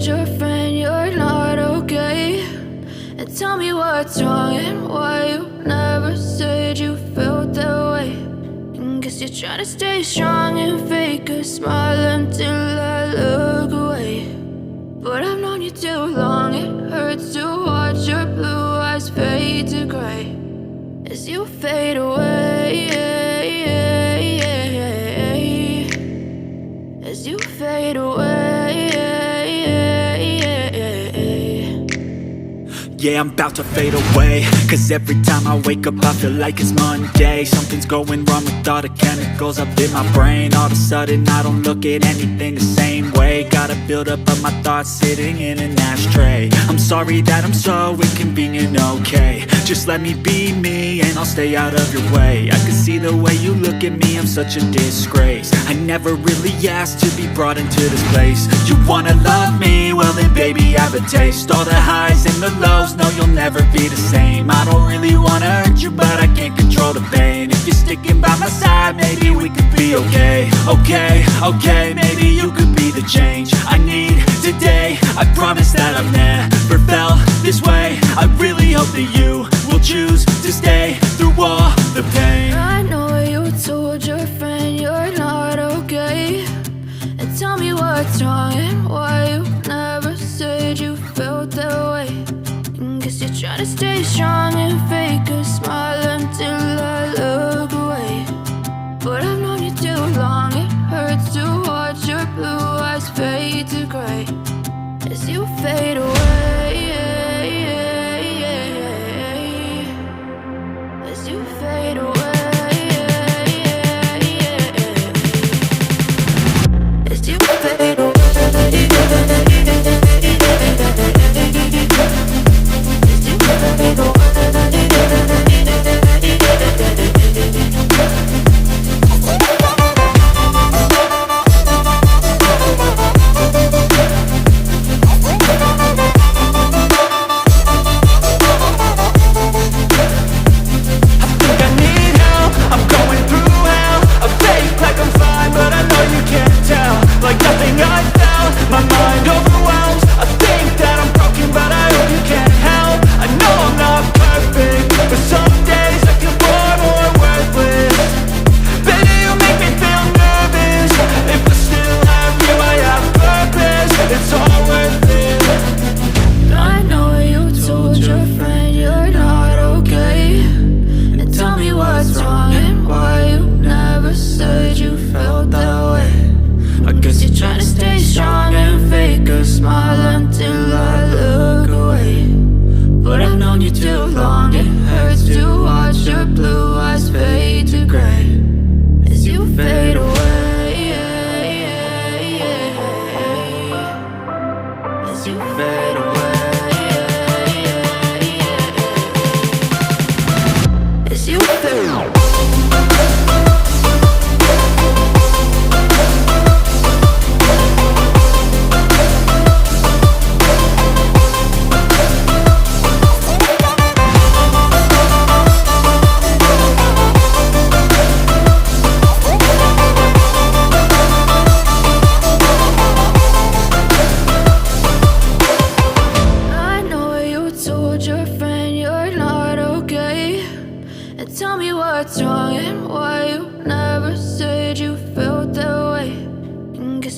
told your friend you're not okay? And tell me what's wrong and why you never said you felt that way. And guess you're trying to stay strong and fake a smile until I look away. But I've known you too long, it hurts to watch your blue eyes fade to gray as you fade away, as you fade away. Yeah, I'm about to fade away, cause every time I wake up I feel like it's Monday. Something's going wrong with all the chemicals up in my brain. All of a sudden I don't look at anything the same way. Got a buildup of my thoughts sitting in an ashtray. I'm sorry that I'm so inconvenient, okay? Just let me be me and I'll stay out of your way. I can see the way you look at me, I'm such a disgrace. I never really asked to be brought into this place. You wanna love me? Well then baby have a taste. All the highs and the lows, no, you'll never be the same. I don't really wanna hurt you, but I can't control the pain. If you're sticking by my side, maybe we could be okay. Okay, maybe you could be the change I need today. I promise that I've never felt this way. I really hope that you will choose to stay through all the pain. I know you told your friend you're not okay. And tell me what's wrong and why you never said you felt that way. Guess you're trying to stay strong and fake a smile until I look away. But I've known you too long, it hurts to watch your blue eyes fade to gray as you fade away, as you fade away, as you fade away.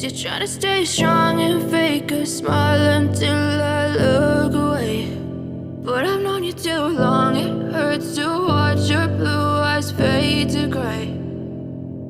You're trying to stay strong and fake a smile until I look away. But I've known you too long, it hurts to watch your